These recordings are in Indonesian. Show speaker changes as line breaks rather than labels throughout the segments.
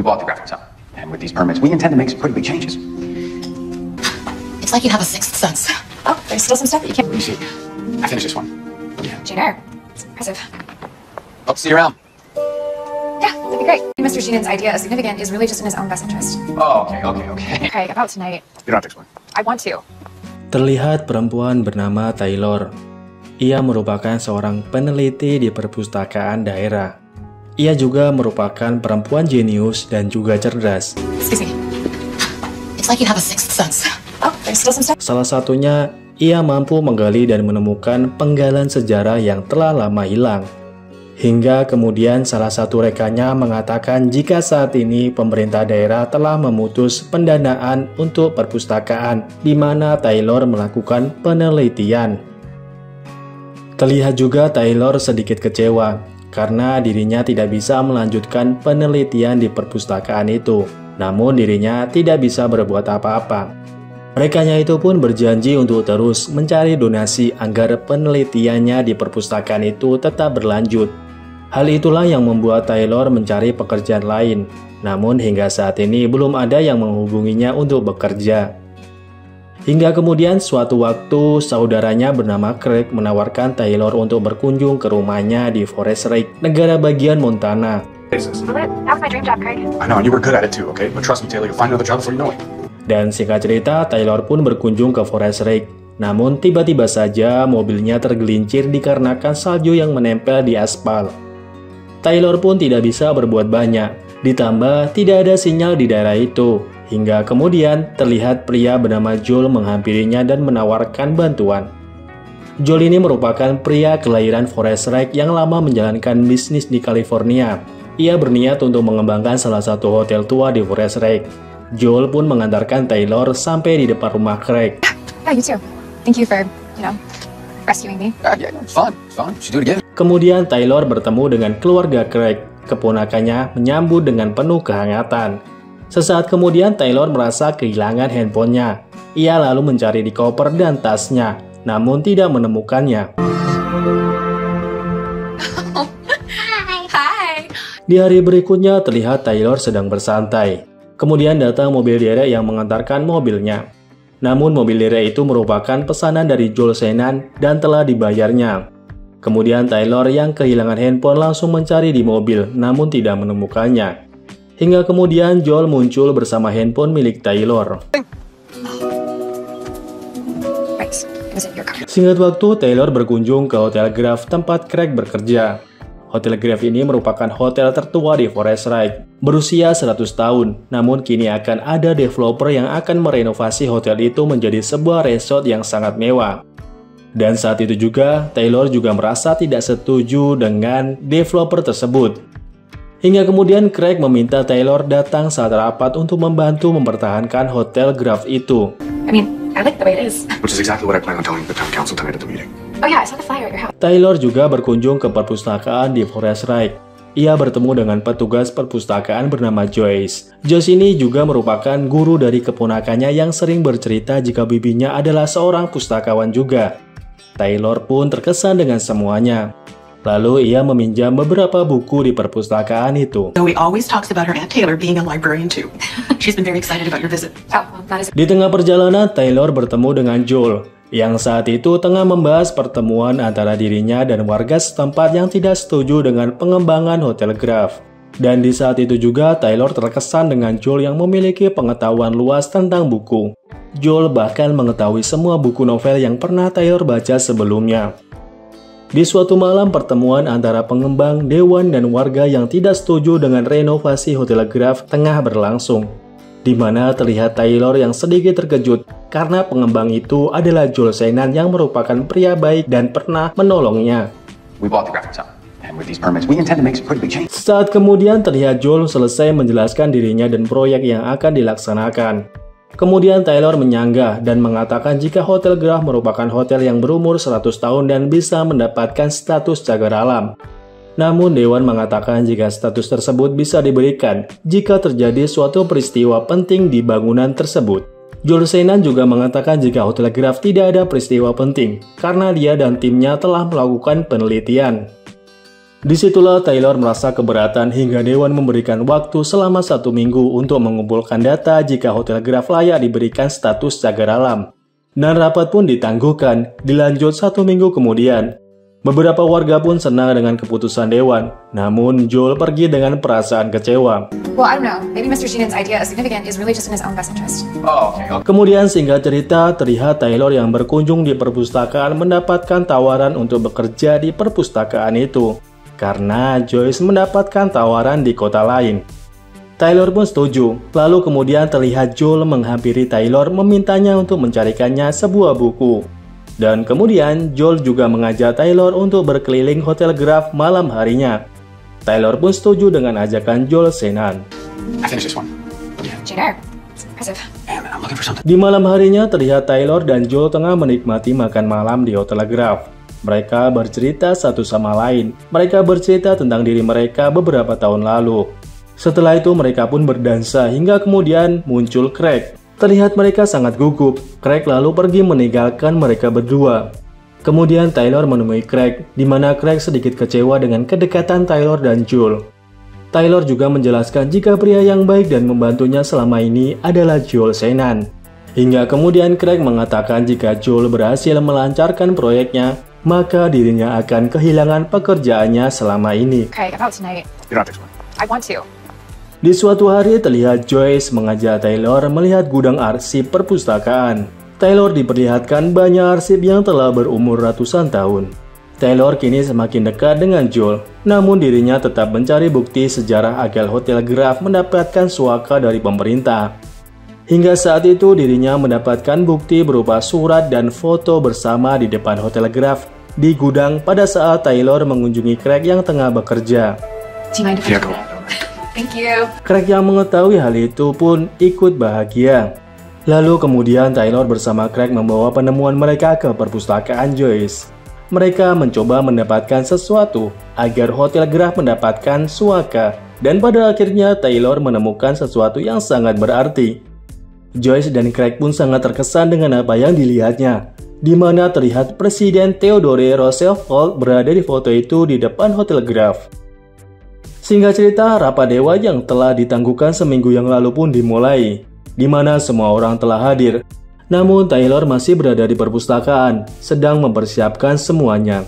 We bought the graphics up, and with these permits, we intend to make some pretty big changes.
It's like you have a sixth sense.
Oh, there's still some stuff that you can't.
You see, I finished this one.
Jane Eyre. It's impressive.
Hope to see you around.
Yeah, that'd be great. Mr. Sheenan's idea is significant is really just in his own best interest.
Oh, okay.
Craig, about tonight.
You don't have to explain.
I want to.
Terlihat perempuan bernama Taylor. Ia merupakan seorang peneliti di perpustakaan daerah. Ia juga merupakan perempuan jenius dan juga cerdas.
Excuse me.
It's like you have a sixth sense.
Oh, there's still some stuff.
Salah satunya, ia mampu menggali dan menemukan penggalan sejarah yang telah lama hilang. Hingga kemudian salah satu rekannya mengatakan jika saat ini pemerintah daerah telah memutus pendanaan untuk perpustakaan di mana Taylor melakukan penelitian. Terlihat juga Taylor sedikit kecewa karena dirinya tidak bisa melanjutkan penelitian di perpustakaan itu. Namun dirinya tidak bisa berbuat apa-apa. Rekannya itu pun berjanji untuk terus mencari donasi agar penelitiannya di perpustakaan itu tetap berlanjut. Hal itulah yang membuat Taylor mencari pekerjaan lain. Namun hingga saat ini belum ada yang menghubunginya untuk bekerja. Hingga kemudian suatu waktu saudaranya bernama Craig menawarkan Taylor untuk berkunjung ke rumahnya di Forest Lake, negara bagian Montana.
That was my dream job, Craig.
I know, and you were good at it too, okay? But trust me, Taylor, you'll find another job before you know it.
Dan singkat cerita, Taylor pun berkunjung ke Forest Lake. Namun tiba-tiba saja mobilnya tergelincir dikarenakan salju yang menempel di aspal. Taylor pun tidak bisa berbuat banyak, ditambah tidak ada sinyal di daerah itu. Hingga kemudian terlihat pria bernama Joel menghampirinya dan menawarkan bantuan. Joel ini merupakan pria kelahiran Forest Lake yang lama menjalankan bisnis di California. Ia berniat untuk mengembangkan salah satu hotel tua di Forest Lake. Joel pun mengantarkan Taylor sampai di depan rumah Craig.
Yeah, you too. Thank you for, rescuing me.
Yeah, it's fun. Should do it again.
Kemudian Taylor bertemu dengan keluarga Craig. Keponakannya menyambut dengan penuh kehangatan. Sesaat kemudian Taylor merasa kehilangan handphonenya. Ia lalu mencari di koper dan tasnya, namun tidak menemukannya.
Hi.
Di hari berikutnya terlihat Taylor sedang bersantai. Kemudian datang mobil derek yang mengantarkan mobilnya. Namun mobil derek itu merupakan pesanan dari Joel Shannon dan telah dibayarnya. Kemudian Taylor yang kehilangan handphone langsung mencari di mobil, namun tidak menemukannya. Hingga kemudian Joel muncul bersama handphone milik Taylor.
Right. It was in your car.
Singkat waktu, Taylor berkunjung ke Hotel Grove tempat Craig bekerja. Hotel Grove ini merupakan hotel tertua di Forest Lake, berusia 100 tahun. Namun kini akan ada developer yang akan merenovasi hotel itu menjadi sebuah resort yang sangat mewah. Dan saat itu juga, Taylor juga merasa tidak setuju dengan developer tersebut. Hingga kemudian Craig meminta Taylor datang saat rapat untuk membantu mempertahankan Hotel Grove itu.
I like the way it is.
Which is exactly what I plan on telling the town council tonight at the meeting.
Oh yeah, I saw the flyer at your house.
Taylor juga berkunjung ke perpustakaan di Forest Lake. Ia bertemu dengan petugas perpustakaan bernama Joyce. Joyce ini juga merupakan guru dari keponakannya yang sering bercerita jika bibinya adalah seorang pustakawan juga. Taylor pun terkesan dengan semuanya. Lalu ia meminjam beberapa buku di perpustakaan itu.
Zoe always talks about her Aunt Taylor being a librarian too. She's been very excited about your visit.
Oh, well, that is.
Di tengah perjalanan, Taylor bertemu dengan Joel, yang saat itu tengah membahas pertemuan antara dirinya dan warga setempat yang tidak setuju dengan pengembangan Hotel Grove. Dan di saat itu juga, Taylor terkesan dengan Joel yang memiliki pengetahuan luas tentang buku. Joel bahkan mengetahui semua buku novel yang pernah Taylor baca sebelumnya. Di suatu malam pertemuan antara pengembang, dewan, dan warga yang tidak setuju dengan renovasi Hotel Grove tengah berlangsung, di mana terlihat Taylor yang sedikit terkejut karena pengembang itu adalah Joel Shannon yang merupakan pria baik dan pernah menolongnya.
We bought the graphics up, and with these permits, we intend to make some pretty big changes.
Saat kemudian terlihat Joel selesai menjelaskan dirinya dan proyek yang akan dilaksanakan. Kemudian Taylor menyanggah dan mengatakan jika Hotel Grove merupakan hotel yang berumur 100 tahun dan bisa mendapatkan status cagar alam. Namun Dewan mengatakan jika status tersebut bisa diberikan jika terjadi suatu peristiwa penting di bangunan tersebut. Joel Shannon juga mengatakan jika Hotel Grove tidak ada peristiwa penting karena dia dan timnya telah melakukan penelitian. Disitulah Taylor merasa keberatan hingga Dewan memberikan waktu selama 1 minggu untuk mengumpulkan data jika Hotel Graf layak diberikan status cagar alam. Dan rapat pun ditangguhkan, dilanjut 1 minggu kemudian. Beberapa warga pun senang dengan keputusan Dewan, namun Joel pergi dengan perasaan kecewa.
Well, I don't know. Maybe Mr. Sheenan's idea of significant is really just in his own best interest.
Oh, okay.
Kemudian singkat cerita, terlihat Taylor yang berkunjung di perpustakaan mendapatkan tawaran untuk bekerja di perpustakaan itu. Karena Joyce mendapatkan tawaran di kota lain. Taylor pun setuju, lalu kemudian terlihat Joel menghampiri Taylor memintanya untuk mencarikannya sebuah buku. Dan kemudian Joel juga mengajak Taylor untuk berkeliling Hotel Graf malam harinya. Taylor pun setuju dengan ajakan Joel Sheehan.
I finished this one.
Jane Eyre. It's impressive.
Man, I'm looking for something.
Di malam harinya terlihat Taylor dan Joel tengah menikmati makan malam di Hotel Graf. Mereka bercerita satu sama lain. Mereka bercerita tentang diri mereka beberapa tahun lalu. Setelah itu mereka pun berdansa hingga kemudian muncul Craig. Terlihat mereka sangat gugup. Craig lalu pergi meninggalkan mereka berdua. Kemudian Taylor menemui Craig, di mana Craig sedikit kecewa dengan kedekatan Taylor dan Joel. Taylor juga menjelaskan jika pria yang baik dan membantunya selama ini adalah Joel Sheehan. Hingga kemudian Craig mengatakan jika Joel berhasil melancarkan proyeknya, maka dirinya akan kehilangan pekerjaannya selama ini.
Craig, about tonight.
You don't have to explain.
I want to.
Di suatu hari terlihat Joyce mengajak Taylor melihat gudang arsip perpustakaan. Taylor diperlihatkan banyak arsip yang telah berumur ratusan tahun. Taylor kini semakin dekat dengan Joel, namun dirinya tetap mencari bukti sejarah agar Hotel Graf mendapatkan suaka dari pemerintah. Hingga saat itu dirinya mendapatkan bukti berupa surat dan foto bersama di depan Hotel Graf di gudang pada saat Taylor mengunjungi Craig yang tengah bekerja.
Do you mind if I
Yeah,
do
go.
that? Thank you.
Craig yang mengetahui hal itu pun ikut bahagia. Lalu kemudian Taylor bersama Craig membawa penemuan mereka ke perpustakaan Joyce. Mereka mencoba mendapatkan sesuatu agar Hotel Graf mendapatkan suaka, dan pada akhirnya Taylor menemukan sesuatu yang sangat berarti. Joyce dan Craig pun sangat terkesan dengan apa yang dilihatnya, di mana terlihat Presiden Theodore Roosevelt berada di foto itu di depan Hotel Graf. Singkat cerita, rapat dewa yang telah ditangguhkan seminggu yang lalu pun dimulai, di mana semua orang telah hadir. Namun Taylor masih berada di perpustakaan, sedang mempersiapkan semuanya.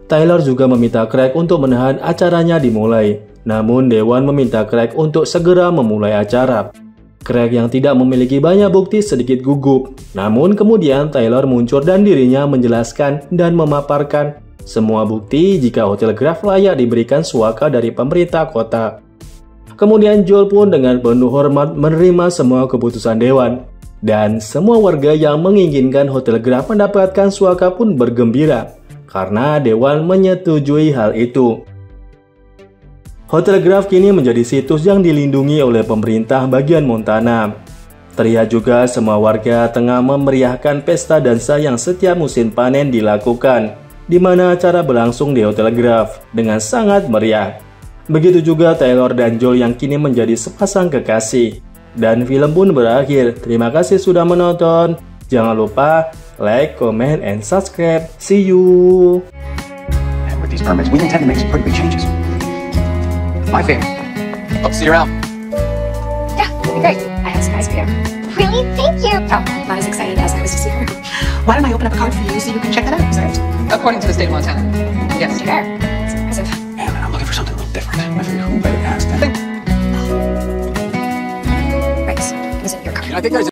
Taylor juga meminta Craig untuk menahan acaranya dimulai, namun Dewan meminta Craig untuk segera memulai acara. Craig yang tidak memiliki banyak bukti sedikit gugup, namun kemudian Taylor muncul dan dirinya menjelaskan dan memaparkan semua bukti jika Hotel Graf layak diberikan suaka dari pemerintah kota. Kemudian Joel pun dengan penuh hormat menerima semua keputusan Dewan, dan semua warga yang menginginkan Hotel Graf mendapatkan suaka pun bergembira karena Dewan menyetujui hal itu. Hotel Graf kini menjadi situs yang dilindungi oleh pemerintah bagian Montana. Terlihat juga semua warga tengah memeriahkan pesta dansa yang setiap musim panen dilakukan, di mana acara berlangsung di Hotel Graf dengan sangat meriah. Begitu juga Taylor dan Joel yang kini menjadi sepasang kekasih. Dan film pun berakhir. Terima kasih sudah menonton. Jangan lupa like, comment, and subscribe. See you!
And with these permits, we intend to make some pretty big changes. My favorite. Hope to see you around.
Yeah, that'd be great. I have a surprise for you. Really? Thank you. Oh, not as excited as I was to see her.
Why don't I open up a card for you so you can check that out? Reserved.
According to the state of Montana. Yes.
Jane Eyre. It's impressive.
Man, I'm looking for something a little different. I figured who better to ask than...
Right. Is it your card?
I think there's